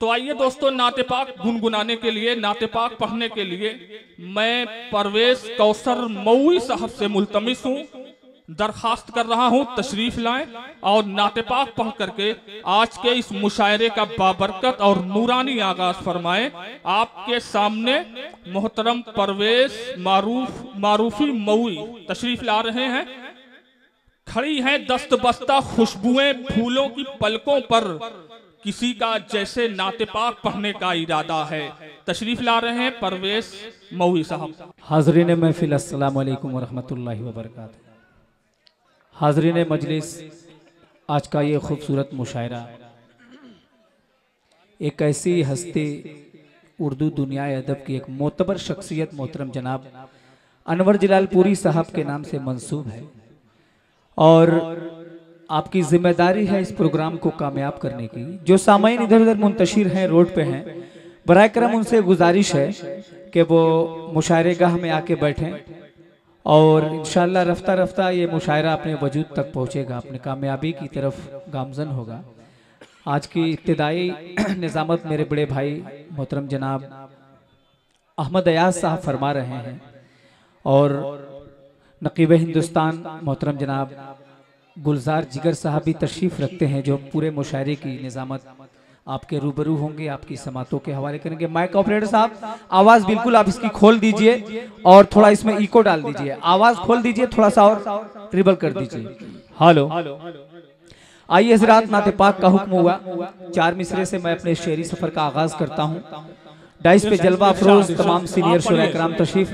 तो आइए दोस्तों, नाते पाक गुनगुनाने के लिए, नाते पाक पढ़ने के लिए मैं परवेश कौसर मऊई साहब से मुल्तमिस हूँ, दरखास्त कर रहा हूँ तशरीफ लाएं और नाते पाक पढ़ करके आज के इस मुशायरे का बाबरकत और नूरानी आगाज फरमाएं। आपके सामने मोहतरम परवेश मारूफी मऊई तशरीफ ला रहे हैं। खड़ी हैं दस्त बस्ता खुशबुएं फूलों की पलकों पर, किसी का जैसे नाते पाक पढ़ने का इरादा है। तशरीफ ला रहे हैं परवेश मऊई साहब। हाज़रीन महफिल, अस्सलाम वालेकुम वरहमतुल्लाहि वबरकातुहू। हाज़रीन मजलिस, आज का ये खूबसूरत मुशायरा एक ऐसी हस्ती, उर्दू दुनिया अदब की एक मोतबर शख्सियत मोहतरम जनाब अनवर जलालपुरी साहब के नाम से मंसूब है और आपकी जिम्मेदारी है इस प्रोग्राम को कामयाब करने की। जो सामाइन इधर उधर मुंतशिर हैं, रोड पे हैं, बराए करम उनसे गुजारिश है कि वो मुशायरे गाह में आके बैठें और इंशाअल्लाह रफ्ता रफ्ता ये मुशायरा अपने वजूद तक पहुँचेगा, अपने कामयाबी की तरफ गामजन होगा। आज की इब्तिदाई निज़ामत मेरे बड़े भाई मोहतरम जनाब अहमद अयाज साहब फरमा रहे हैं और नकीब हिंदुस्तान मोहतरम जनाब गुलजार जिगर साहब भी तशरीफ़ रखते हैं, जो पूरे मुशायरे की निज़ामत आपके रूबरू होंगे, आपकी समातों के हवाले करेंगे। माइक ऑपरेटर साहब, आवाज़ बिल्कुल आप इसकी खोल दीजिए और थोड़ा इसमें इको डाल दीजिए। आवाज़ खोल दीजिए, थोड़ा सा और ट्रिबल कर दीजिए। हेलो, आइए हज़रात, नाते पाक का हुक्म हुआ। 4 मिसरे से मैं अपने शेरी सफ़र का आगाज़ करता हूँ। डाइस पे जलवा अफरोज तमाम सीनियर शुरा कराम तशरीफ,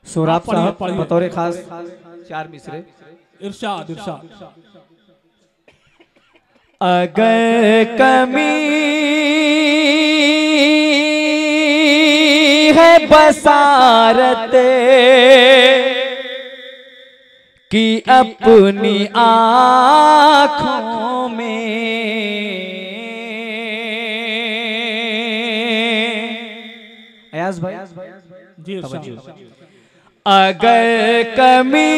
सोराब साहब बतौर खास 4 मिसरे। इरशाद इरशाद। अगर कमी है बसारत की अपनी आँखों में, अयाज भाई जी, अगर कमी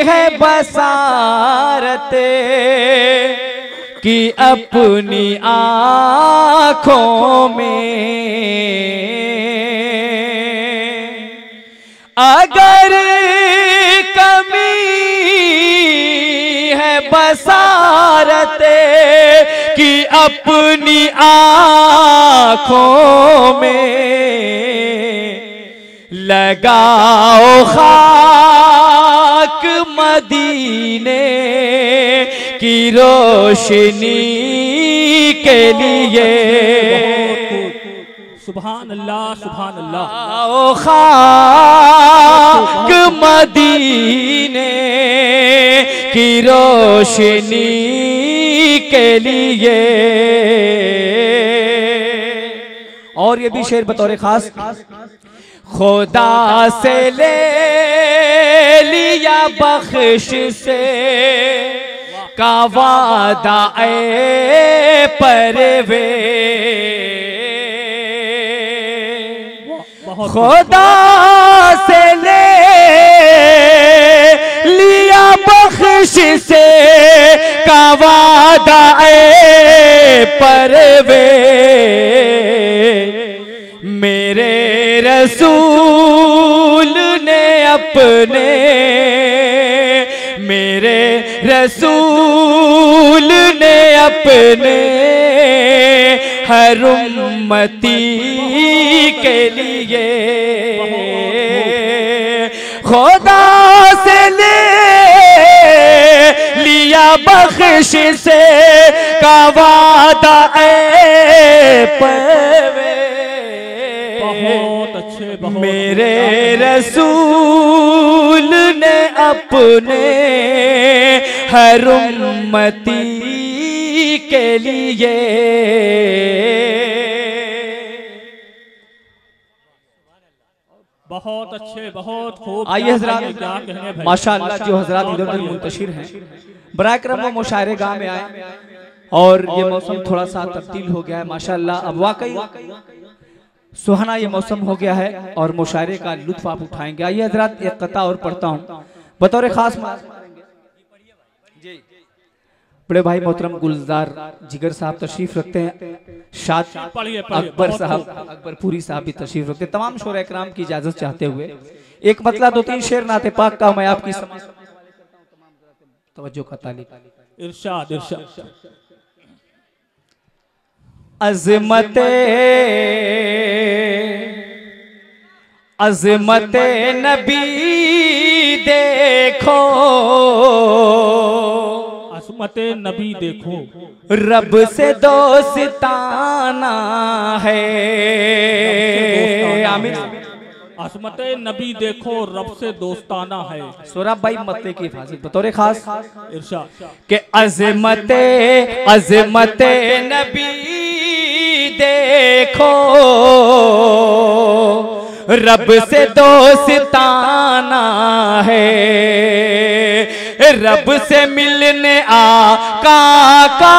है बसारत की अपनी आँखों में, अगर कमी है बसारत की अपनी आँखों में, लगाओ खाक मदीने की रोशनी के लिए। सुभान अल्लाह, सुभान अल्लाह। लगाओ खाक मदीने की रोशनी के लिए। और ये भी शेर बतौर खास, खुदा से ले लिया बख्श से का वादा ए परवेश, खुदा से ले लिया बख्श से का वादा ए परवेश, मेरे रसूल ने अपने, मेरे रसूल ने अपने हर उम्मती के लिए खुदा से ले लिया बख्श से का वादा ए परवेश, बहुत अच्छे, बहुत मेरे रसूल ने अपने हर उम्मती के लिए। बहुत अच्छे, बहुत खूब। आइए हजरात, माशाअल्लाह जो हजरात इधर उधर मुंतशिर हैं, बराए करम वो मुशायरे गाह में आए और ये मौसम थोड़ा सा तब्दील हो गया है माशाअल्लाह। अब वाकई सुहाना ये मौसम हो गया है और मुशायरे का लुत्फ आप उठाएंगे। आइए हजरात, एक कता और पढ़ता हूँ बतौर खास। बड़े भाई मोहतरम गुलजार जिगर साहब तशरीफ रखते हैं, शाद अकबर साहब अकबरपुरी साहब भी तशरीफ रखते हैं। तमाम शोरा इकराम की इजाजत चाहते हुए एक मतला 2-3 शेर नाते पाक का मैं आपकी तवज्जो का तालिब। इरशाद इरशाद। अज़मते अज़मते नबी देखो, अज़मते नबी देखो, रब से दोस्ताना है। आमीन। अज़मते नबी देखो, रब से दोस्ताना है। सोराब भाई मतले की हिफाजत बतौर खास इरशाद के अज़मते अज़मते नबी देखो, रब से दोस्ताना है। रब से मिलने आका का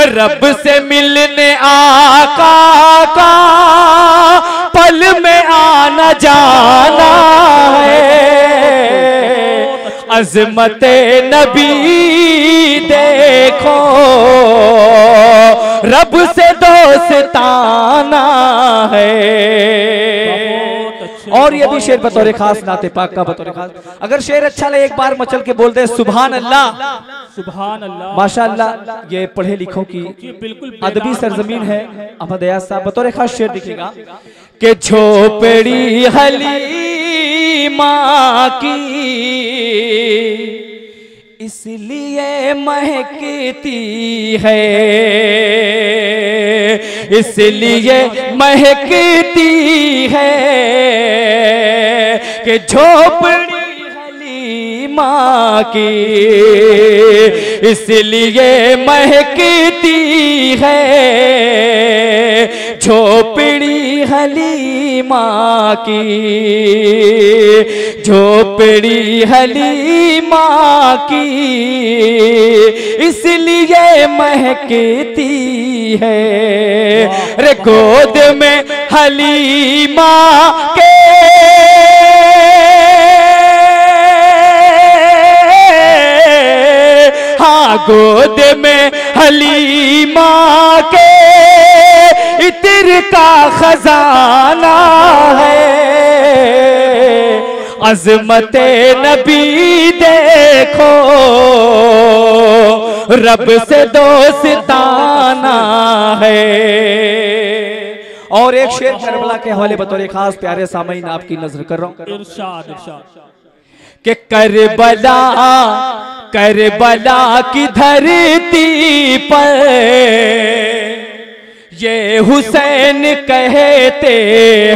रब से मिलने आका का पल में आना जाना है। अज़मते नबी देखो, रब से दोस्ताना है। और ये भी शेर बतौर खास नाते पाक का बतौर खास, अगर शेर अच्छा लगे एक बार मचल के बोल दे सुभान अल्लाह सुभान अल्लाह माशाअल्लाह। ये पढ़े लिखों की बिल्कुल अदबी सरजमीन है। अहमद अयाज साहब बतौर खास शेर दिखेगा कि झोपड़ी हलीमा की इसलिए महकती है, इसलिए महकती है कि झोपड़ी हलीमा की इसलिए महकती है। झोपड़ी हलीमा की झोपड़ी हलीमा की इसलिए महकती है। रे गोद में हलीमा के हाँ गोद में हलीमा के इत्र का खजाना है। अज़मते नबी देखो, रब से दोस्ताना है। और एक शेर करबला के हवाले बतौर खास प्यारे सामईन आपकी नजर कर रहा हूं। इरशाद इरशाद कि करबला करबला की धरती पर ये हुसैन कहते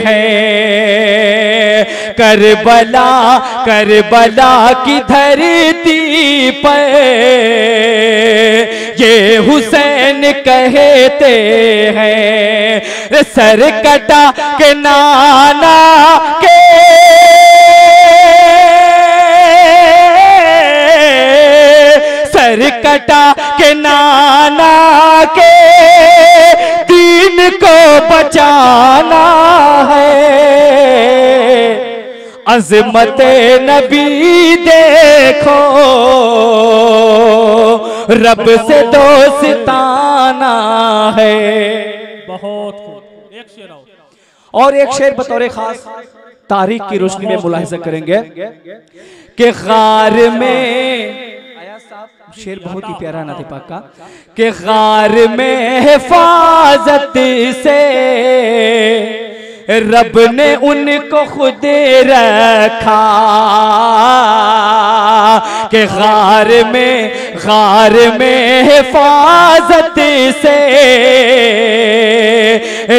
हैं। करबला करबला की धरती पर ये हुसैन कहते हैं। सर कटा के नाना के सर कटा के नाना के दीन को बचाना है। अज़मते नबी देखो, रब से दोस्ताना है। बहुत खूब। एक शेर और एक शेर बतौर खास तारीख की रोशनी में मुलाहिजा करेंगे कि गार में शेर बहुत ही प्यारा नाते पाक का कि गार में हिफाजत से रब ने उनको खुद रखा। कि गार में हिफाजत से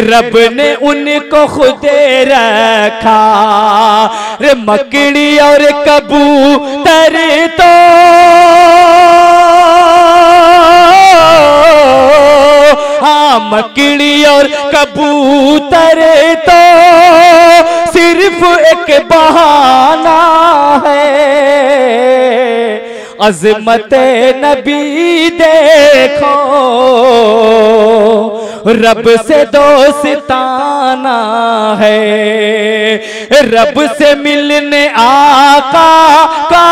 रब ने उनको खुद रखा। रे मकड़ी और कबूतर तो हाँ मकड़ी और कबूतर तो सिर्फ एक बहाना है। अज़मते नबी देखो, रब से दोस्ताना आना है, रब से मिलने आका का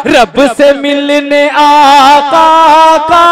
रब से मिलने आका का